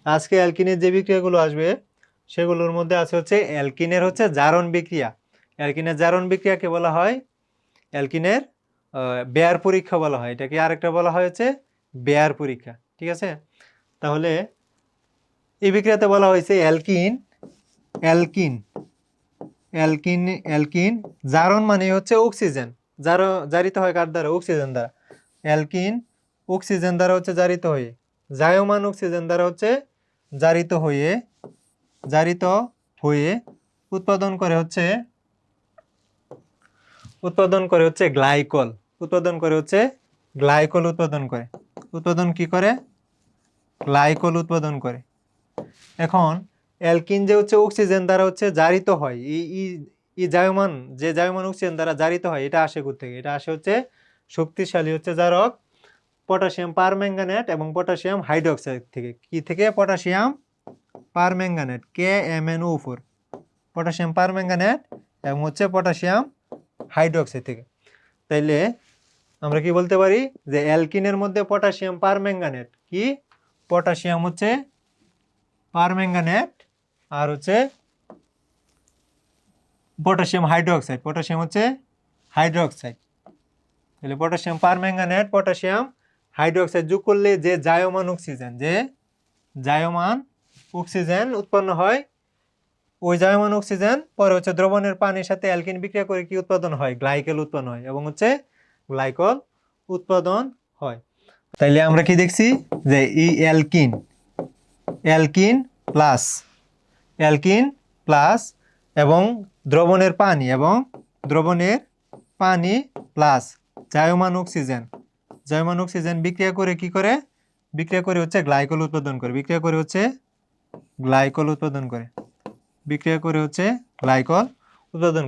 আজকে অ্যালকিনের যে বিক্রিয়াগুলো আসবে সেগুলোর মধ্যে আছে হচ্ছে অ্যালকিনের হচ্ছে জারণ বিক্রিয়া। অ্যালকিনের জারণ বিক্রিয়াকে বলা হয় অ্যালকিনের বেয়ার পরীক্ষা বলা হয়। এটাকে আরেকটা বলা হয় হচ্ছে বেয়ার পরীক্ষা। ঠিক আছে, তাহলে এই বিক্রিয়াতে বলা হয়েছে অ্যালকিন অ্যালকিন অ্যালকিন অ্যালকিন জারণ মানে হচ্ছে অক্সিজেন। জারিত হয় কার দ্বারা? অক্সিজেন দ্বারা। অ্যালকিন অক্সিজেন দ্বারা হচ্ছে জারিত হয়ে, জায়মান অক্সিজেন দ্বারা হচ্ছে জারিত হয়ে জারিত হয়ে উৎপাদন করে হচ্ছে গ্লাইকল। উৎপাদন করে হচ্ছে গ্লাইকল উৎপাদন করে। উৎপাদন কি করে? গ্লাইকল উৎপাদন করে। এখন অ্যালকিন যে হচ্ছে অক্সিজেন দ্বারা হচ্ছে জারিত হয়, এই জায়মান যে জায়মান অক্সিজেন দ্বারা জারিত হয়, এটা আসে কোত্থেকে? এটা আসে হচ্ছে শক্তিশালী হচ্ছে জারক পটাশিয়াম পারম্যাঙ্গানেট এবং পটাশিয়াম হাইড্রোক্সাইড থেকে। কি থেকে? Potassium permanganate, KMnO4, potassium permanganate এবং হচ্ছে পটাশিয়াম হাইড্রোক্সাইড থেকে। তাইলে আমরা কি বলতে পারি যে অ্যালকিনের মধ্যে পটাশিয়াম পারম্যাঙ্গানেট কি? পটাশিয়াম হচ্ছে পারম্যাঙ্গানেট আর হচ্ছে পটাশিয়াম হাইড্রোক্সাইড, পটাশিয়াম হচ্ছে হাইড্রোক্সাইড। তাহলে পটাশিয়াম পারম্যাঙ্গানেট পটাশিয়াম হাইড্রোক্সাইড যোগ করলে যে জায়মান অক্সিজেন উৎপন্ন হয়, ওই জায়মান অক্সিজেন পরে হচ্ছে দ্রবণের পানির সাথে অ্যালকিন বিক্রিয়া করে কি উৎপাদন হয়? গ্লাইকেল উৎপন্ন হয় এবং হচ্ছে গ্লাইকল উৎপাদন হয়। তাইলে আমরা কি দেখছি যে এই alkyne alkyne plus alkyne plus এবং দ্রবণের পানি প্লাস জায়মান অক্সিজেন বিক্রিয়া করে কি করে? বিক্রিয়া করে হচ্ছে গ্লাইকল উৎপাদন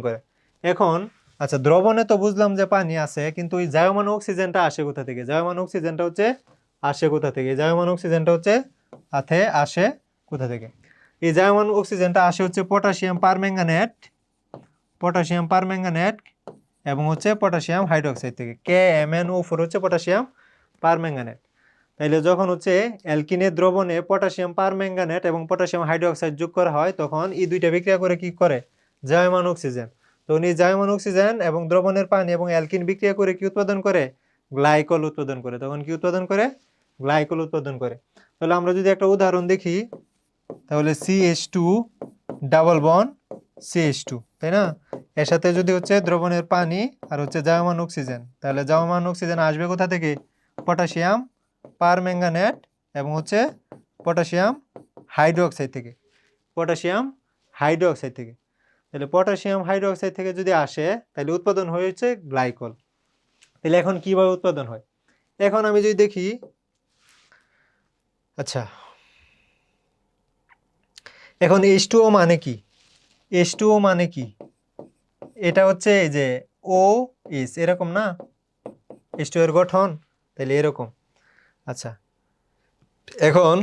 করে। এখন আচ্ছা, দ্রবণে তো বুঝলাম যে পানি আছে, কিন্তু ওই জায়মান অক্সিজেনটা আসে কোথা থেকে? জায়মান অক্সিজেনটা হচ্ছে আসে কোথা থেকে? আসে কোথা থেকে? এই জায়মান অক্সিজেনটা আসে হচ্ছে পটাশিয়াম পারম্যাঙ্গানেট এবং হচ্ছে পটাশিয়াম হাইড্রোক্সাইড থেকে। KMnO4 হচ্ছে পটাশিয়াম পারম্যাঙ্গানেট। তাইলে যখন হচ্ছে অ্যালকিনের দ্রবণে পটাশিয়াম পারম্যাঙ্গানেট এবং পটাশিয়াম হাইড্রোক্সাইড যোগ করা হয়, তখন এই দুইটা বিক্রিয়া করে কি করে? জায়মান অক্সিজেন। তখন এই জায়মান অক্সিজেন এবং দ্রবণের পানি এবং অ্যালকিন বিক্রিয়া করে কি উৎপাদন করে? গ্লাইকল উৎপাদন করে। তখন কি উৎপাদন করে? গ্লাইকল উৎপাদন করে। তাহলে আমরা যদি একটা উদাহরণ দেখি, তাহলে CH2 ডাবল বন্ড CH2, তাই না? এর সাথে যদি হচ্ছে দ্রবণের পানি আর হচ্ছে জায়মান অক্সিজেন, তাহলে জায়মান অক্সিজেন আসবে কোথা থেকে? পটাশিয়াম পারম্যাঙ্গানেট এবং হচ্ছে পটাশিয়াম হাইড্রোক্সাইড থেকে। তাহলে পটাশিয়াম হাইড্রোক্সাইড থেকে যদি আসে, তাহলে উৎপাদন হয়েছে গ্লাইকল। তাহলে এখন কিভাবে উৎপাদন হয়? এখন আমি যদি দেখি, আচ্ছা, এখন H2O মানে কি? H2O মানে কি? এটা হচ্ছে এই যে OH, এরকম না? H2O এর গঠন তাহলে এরকম। আচ্ছা, এখন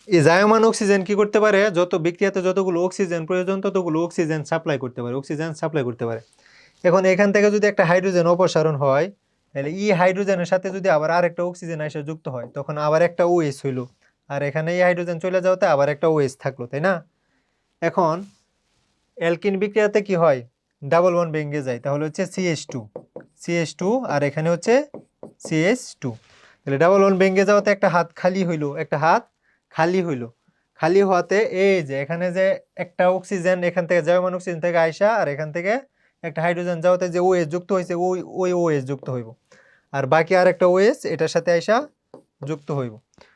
এই জায়মান অক্সিজেন কি করতে পারে? যত বিক্রিয়াতে যতগুলো অক্সিজেন প্রয়োজন ততগুলো অক্সিজেন সাপ্লাই করতে পারে। এখন এখান থেকে যদি একটা হাইড্রোজেন অপসারণ হয়, তাহলে এই হাইড্রোজেনের সাথে যদি আবার আরেকটা অক্সিজেন এসে যুক্ত হয়, তখন আবার একটা OH হইলো, আর এখানে এই হাইড্রোজেন চলে যাওয়াতে আবার একটা OH থাকলো, তাই না? এখন অ্যালকিন বিক্রিয়াতে কি হয়? ডাবল বন্ড ভেঙে যায়, তাহলে হচ্ছে CH2 আর এখানে হচ্ছে CH2। তাহলে ডাবল বন্ড ভেঙে যাওয়াতে একটা হাত খালি হইলো। খালি হওয়াতে এই যে এখানে যে একটা অক্সিজেন এখান থেকে জায়মান অক্সিজেন থেকে আইসা আর এখান থেকে একটা হাইড্রোজেন যাওয়াতে যে OH যুক্ত হয়েছে, ওই OH যুক্ত হইব, আর বাকি আর একটা OH এটার সাথে আইসা যুক্ত হইব।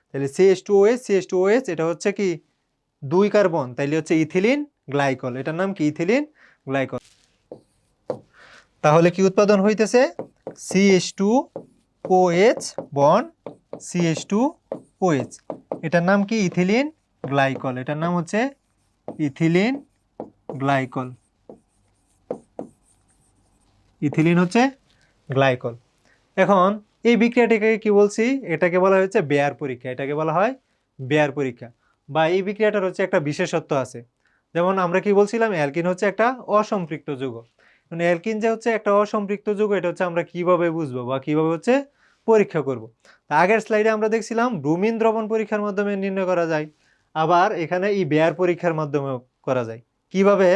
তাহলে CH2OH এটা হচ্ছে কি? 2 কার্বন, তাইলে হচ্ছে ইথিলিন গ্লাইকল। এটার নাম কি? Ethylene glycol. তাহলে কি উৎপাদন হইতেছে? CH2OH বন্ড CH2OH, এটার নাম কি? Ethylene glycol. এটার নাম হচ্ছে ইথিলিন গ্লাইকল। এখন এই বিক্রিয়াটাকে কি বলছি? এটাকে বলা হচ্ছে বেয়ার পরীক্ষা। বা এই বিক্রিয়াটার হচ্ছে একটা বিশেষত্ব আছে। যেমন আমরা কি বলছিলাম, অ্যালকিন হচ্ছে একটা অসম্পৃক্ত যৌগ। মানে অ্যালকিন যে হচ্ছে একটা অসম্পৃক্ত যৌগ, এটা হচ্ছে আমরা কিভাবে বুঝবো বা কিভাবে হচ্ছে পরীক্ষা করব? আগের স্লাইডে আমরা দেখছিলাম ব্রোমিন দ্রবণ পরীক্ষার মাধ্যমে নির্ণয় করা যায়। আবার এখানে এই বেয়ার পরীক্ষার মাধ্যমে করা যায়। কিভাবে?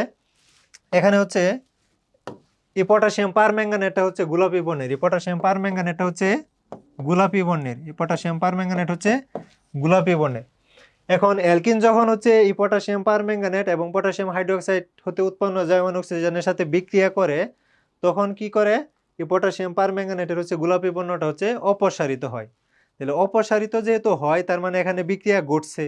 এখানে হচ্ছে এই পটাশিয়াম পারম্যাঙ্গানেটটা হচ্ছে গোলাপি বর্ণের, এই পটাশিয়াম পারম্যাঙ্গানেটটা হচ্ছে গোলাপি বর্ণের, এই পটাশিয়াম পারম্যাঙ্গানেট হচ্ছে গোলাপি বর্ণের। এখন অ্যালকিন যখন হচ্ছে এই পটাশিয়াম পারম্যাঙ্গানেট এবং পটাশিয়াম হাইড্রোক্সাইড হতে উৎপন্ন জায়মান অক্সিজেনের সাথে বিক্রিয়া করে, তখন কি করে এই পটাশিয়াম পারম্যাঙ্গানেটের হচ্ছে গোলাপি বর্ণটা হচ্ছে অপসারিত হয়। তাহলে অপসারিত যেহেতু হয়, তার মানে এখানে বিক্রিয়া ঘটছে।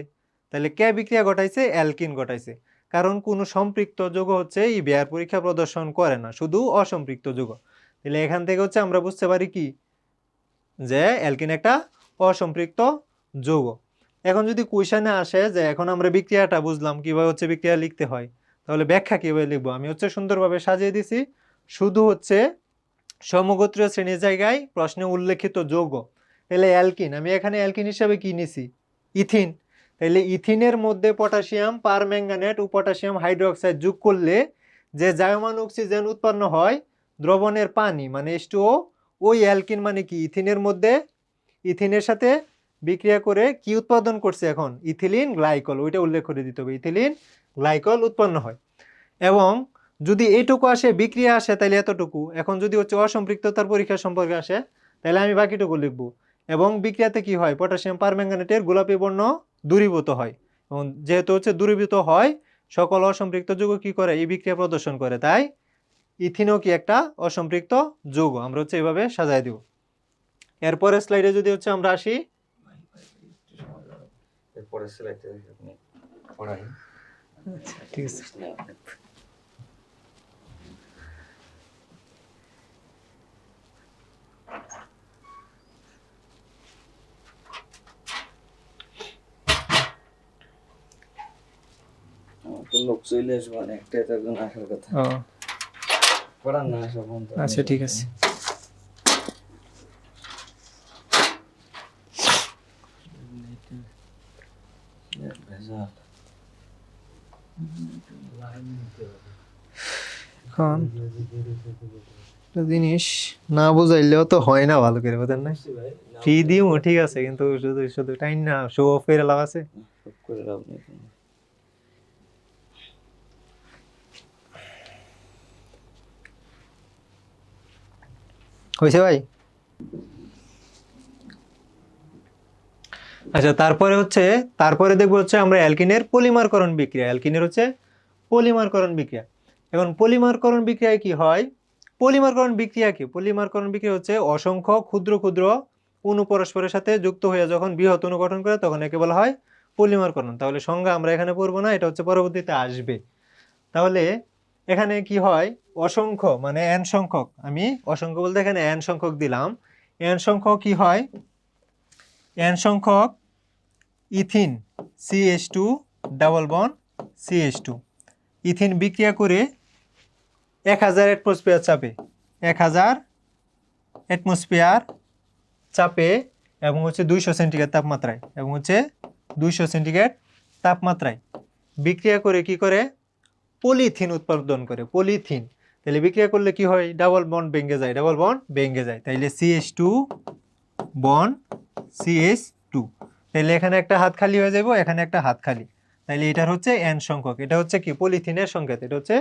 তাহলে কে বিক্রিয়া ঘটাইছে? অ্যালকিন ঘটাইছে। কারণ কোনো সম্পৃক্ত যৌগ হচ্ছে এই বেয়ার পরীক্ষা প্রদর্শন করে না, শুধু অসম্পৃক্ত যৌগ। তাহলে এখান থেকে হচ্ছে আমরা বুঝতে পারি কি, যে অ্যালকিন একটা অসম্পৃক্ত যৌগ। এখন যদি কোয়েশ্চেনে আসে যে এখন আমরা বিক্রিয়াটা বুঝলাম, কিভাবে হচ্ছে বিক্রিয়া লিখতে হয়, তাহলে ব্যাখ্যা কিভাবে লিখবো? আমি হচ্ছে সুন্দরভাবে সাজিয়ে দিছি, শুধু হচ্ছে সমগোত্রীয় শ্রেণীর জায়গায় প্রশ্নে উল্লেখিত যৌগ। তাহলে অ্যালকিন, আমি এখানে অ্যালকিন হিসাবে কি নিছি? ইথিন। তাহলে ইথিনের মধ্যে পটাশিয়াম পারম্যাঙ্গানেট ও পটাশিয়াম হাইড্রোক্সাইড যোগ করলে যে জায়মান অক্সিজেন উৎপন্ন হয় দ্রবণের পানি মানে H2O, ওই অ্যালকিন মানে কি ইথিনের মধ্যে ইথিনের সাথে বিক্রিয়া করে কি উৎপাদন করছে? এখন ইথিলিন গ্লাইকল, ওইটা উল্লেখ করে দিতে হবে, ইথিলিন গ্লাইকল উৎপন্ন হয়। এবং যদি এইটুকু আসে বিক্রিয়া আসে তাহলে এতটুকু। এখন যদি হচ্ছে অসম্পৃক্ততার পরীক্ষা সম্পর্কে আসে তাহলে আমি বাকিটুকু লিখব। এবং বিক্রিয়াতে কি হয়? পটাশিয়াম পারম্যাঙ্গানেটের গোলাপি বর্ণ দূরীভূত হয়, এবং যেহেতু হচ্ছে দূরীভূত হয়, সকল অসম্পৃক্ত যৌগ কি করে? এই বিক্রিয়া প্রদর্শন করে। তাই ইথিনও কি একটা অসম্পৃক্ত যৌগ। আমরা হচ্ছে এইভাবে সাজায় দিব। এরপরের স্লাইডে যদি হচ্ছে আমরা আসি, এরপরে স্লাইডে আপনি পড়াই। আচ্ছা ঠিক আছে। তো লোক চলে আসবে, একটা একজন আসার কথা। ও পড়ান না, আসা বন্ধ। আচ্ছা ঠিক আছে। ভেজাল। এখন একটা জিনিস না বুঝাইলেও তো হয় না ভালো করে, বুঝেন না? ফি দিও ঠিক আছে, কিন্তু শুধু শুধু টাইম না শো অফ করে লাভ আছে? সব করে লাভ নেই। হয়েছে ভাই? আচ্ছা, তারপরে দেখবো হচ্ছে আমরা অ্যালকিনের পলিমারকরণ বিক্রিয়া। অ্যালকিনের হচ্ছে পলিমারকরণ বিক্রিয়া। এখন পলিমারকরণ বিক্রিয়ায় কি হয়? পলিমারকরণ বিক্রিয়া কি? পলিমারকরণ বিক্রিয়া হচ্ছে অসংখ্য ক্ষুদ্র ক্ষুদ্র অণু পরস্পরের সাথে যুক্ত হয়ে যখন বৃহৎ অণু গঠন করে, তখন একে বলা হয় পলিমারকরণ। তাহলে সংজ্ঞা আমরা এখানে পড়বো না, এটা হচ্ছে পরবর্তীতে আসবে। তাহলে এখানে কি হয়? অসংখ্য মানে এন সংখ্যক, আমি অসংখ্য বলতে এখানে এন সংখ্যক দিলাম। এন সংখ্যক কি হয়? এন সংখ্যক ethene CH2 double bond CH2, ethene বিক্রিয়া করে 1000 অ্যাটমসফিয়ার চাপে, 1000 অ্যাটমসফিয়ার চাপে এবং হচ্ছে 200 সেন্টিগ্রেড তাপমাত্রায়, এবং হচ্ছে 200 সেন্টিগ্রেড তাপমাত্রায় বিক্রিয়া করে কি করে? পলিথিন উৎপাদন করে, পলিথিন। তাহলে বিক্রিয়া করলে কি হয়? ডাবল বন্ড ভেঙে যায়, ডাবল বন্ড ভেঙে যায়। তাইলে CH2 বন্ড CH2, তাহলে এখানে একটা হাত খালি হয়ে যাবে, এখানে একটা হাত খালি। তাইলে এটার হচ্ছে এন সংখ্যক, এটা হচ্ছে কি পলিথিনের সংকেত, এটা হচ্ছে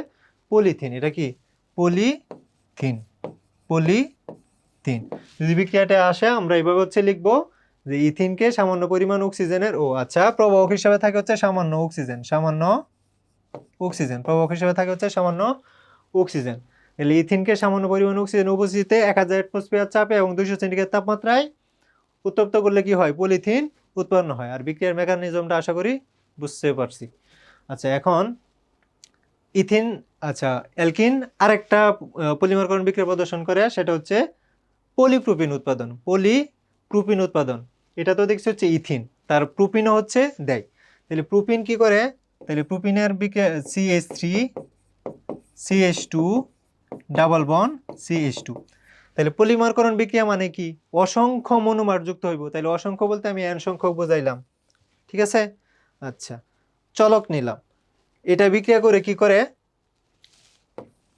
পলিথিন। এটা কি? Polythene, polythene. যদি বিক্রিয়াটা আসে আমরা এইভাবে হচ্ছে লিখবো যে ইথিনকে সামান্য পরিমাণ অক্সিজেনের, ও আচ্ছা, প্রবাহক হিসাবে থাকে হচ্ছে সামান্য অক্সিজেন, সামান্য অক্সিজেন, প্রবাহক হিসাবে থাকে হচ্ছে সামান্য অক্সিজেন। তাহলে ইথিনকে সামান্য পরিমাণ অক্সিজেন উপস্থিতিতে 1000 অ্যাটমসফিয়ার চাপে এবং 200 সেন্টিগ্রেড তাপমাত্রায় উত্তপ্ত করলে কি হয়? পলিথিন উৎপন্ন হয়। আর বিক্রিয়ার মেকানিজমটা আশা করি বুঝতে পারছি। আচ্ছা, এখন ইথিন, আচ্ছা অ্যালকিন আরেকটা পলিমারকরণ বিক্রিয়া প্রদর্শন করে, সেটা হচ্ছে পলিপ্রোপিন উৎপাদন। পলিপ্রোপিন উৎপাদন, এটা তো দেখছি হচ্ছে ইথিন, তার প্রোপিনও হচ্ছে দেয়। তাহলে প্রোপিন কি করে? তাহলে প্রোপিনের বিক্রিয়া CH3 CH2 double bond CH2। তাহলে পলিমারকরণ বিক্রিয়া মানে কি? অসংখ্য মনোমার যুক্ত হইব। তাহলে অসংখ্য বলতে আমি এন সংখ্যক বোঝাইলাম, ঠিক আছে? আচ্ছা, চলক নিলাম। এটা বিক্রিয়া করে কি করে?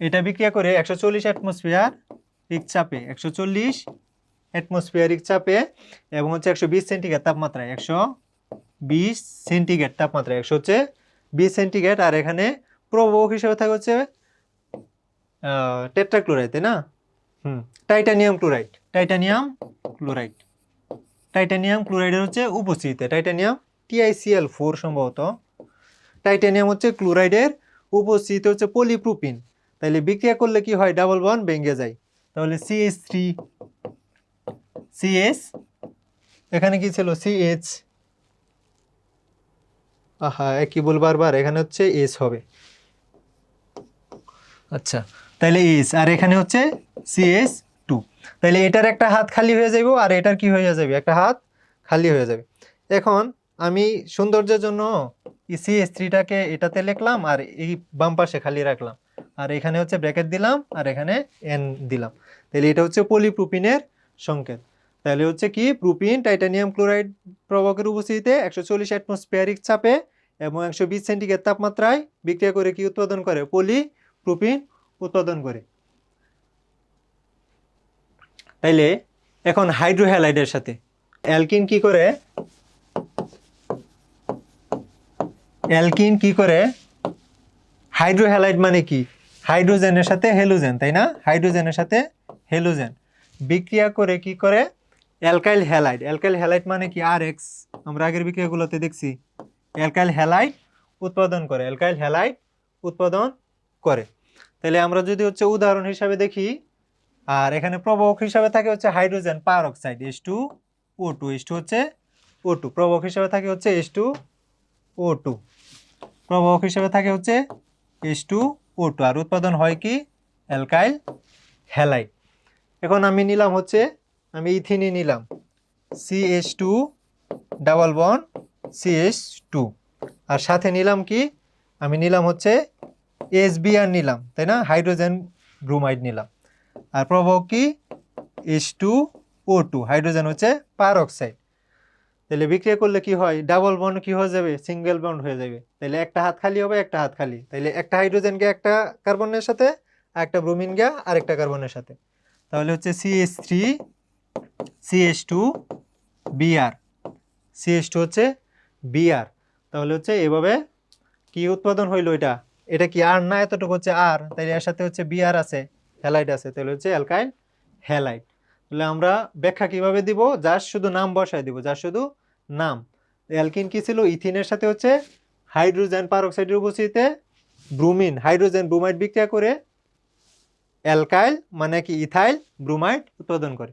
এটা বিক্রিয়া করে 140 অ্যাটমসফিয়ারিক চাপে, 140 অ্যাটমসফিয়ারিক চাপে এবং হচ্ছে 120 সেন্টিগ্রেড তাপমাত্রায়, 20 সেন্টিগ্রেড তাপমাত্রা, 100 হচ্ছে 20 সেন্টিগ্রেড। আর এখানে প্রভাবক হিসেবে থাকে হচ্ছে টেট্রাক্লোরাইড, তাই না? Titanium chloride, titanium chloride, titanium ক্লোরাইডের হচ্ছে উপস্থিতিতে, টাইটানিয়াম TiCl4 সম্ভবত। টাইটানিয়াম হচ্ছে ক্লোরাইডের উপস্থিতিতে হচ্ছে পলিপ্রোপিন। তাহলে বিক্রিয়া করলে কি হয়, ডাবল বন্ড ভেঙে যায়। তাহলে CH3 CH, এখানে কি ছিল CH, আহা একই বল বারবার, এখানে হচ্ছে S হবে। আচ্ছা, তাহলে S, আর এখানে হচ্ছে CH2। তাহলে এটার একটা হাত খালি হয়ে যাবে, আর এটার কি হয়ে যাবে, একটা হাত খালি হয়ে যাবে। এখন আমি সৌন্দর্যের জন্য এই CH3টাকে এটাতে লিখলাম, আর এই বাম পাশে খালি রাখলাম, আর এখানে হচ্ছে ব্র্যাকেট দিলাম, আর এখানে N দিলাম। তাহলে এটা হচ্ছে পলিপ্রোপিনের সংকেত। তাহলে হচ্ছে কি, প্রোপিন টাইটানিয়াম ক্লোরাইড প্রবাহকের উপস্থিতিতে 140 অ্যাটমসফিয়ারিক চাপে এবং 120 সেন্টিগ্রেড তাপমাত্রায় বিক্রিয়া করে কি উৎপাদন করে, পলিপ্রোপিন উৎপাদন করে। তাইলে এখন হাইড্রোহ্যালাইডের সাথে অ্যালকিন কি করে, অ্যালকিন কি করে, হাইড্রোহ্যালাইড মানে কি, হাইড্রোজেনের সাথে হেলোজেন, তাই না? হাইড্রোজেনের সাথে হেলোজেন বিক্রিয়া করে কি করে, অ্যালকাইল হ্যালাইড। অ্যালকাইল হ্যালাইড মানে কি, RX, আমরা আগের বিক্রিয়াগুলোতে দেখছি অ্যালকাইল হ্যালাইড উৎপাদন করে, অ্যালকাইল হ্যালাইড উৎপাদন করে। তাহলে আমরা যদি হচ্ছে উদাহরণ হিসাবে দেখি, আর এখানে প্রভাবক হিসাবে থাকে হচ্ছে হাইড্রোজেন পারঅক্সাইড H2O2, H2 হচ্ছে O2, প্রভাবক হিসাবে থাকে হচ্ছে H2O2, প্রভাবক হিসাবে থাকে হচ্ছে H2O2, আর উৎপাদন হয় কি, অ্যালকাইল হ্যালাইড। এখন আমি নিলাম হচ্ছে, আমি ইথিনি নিলাম CH2 ডাবল বন্ড CH2, আর সাথে নিলাম কি, আমি নিলাম হচ্ছে SBr নিলাম, তাই না? হাইড্রোজেন ব্রোমাইড নিলাম। আর প্রভাবক কি, H2O2, হাইড্রোজেন হচ্ছে পারঅক্সাইড। তাহলে বিক্রিয়া করলে কি হয়, ডাবল বন্ড কি হয়ে যাবে, সিঙ্গেল বন্ড হয়ে যাবে। তাহলে একটা হাত খালি হবে, একটা হাত খালি। তাহলে একটা হাইড্রোজেন গে একটা কার্বনের সাথে, আর একটা ব্রোমিন গে আরেকটা কার্বনের সাথে। তাহলে হচ্ছে CH3 CH2 Br, CH2 হচ্ছে Br। তাহলে হচ্ছে এভাবে কি উৎপাদন হইলো, এটা এটা কি আর না, এতটুকু হচ্ছে আর, তাই এর সাথে হচ্ছে Br আছে, হ্যালাইড আছে, তাহলে হচ্ছে অ্যালকাইল হ্যালাইড। তাহলে আমরা ব্যাখ্যা কিভাবে দিব, যার শুধু নাম বসায় দিব, যার শুধু নাম। অ্যালকিন কি ছিল, ইথিনের সাথে হচ্ছে হাইড্রোজেন পারঅক্সাইডের উপস্থিতিতে ব্রোমিন হাইড্রোজেন ব্রোমাইড বিক্রিয়া করে অ্যালকাইল মানে কি ইথাইল ব্রোমাইড উৎপাদন করে।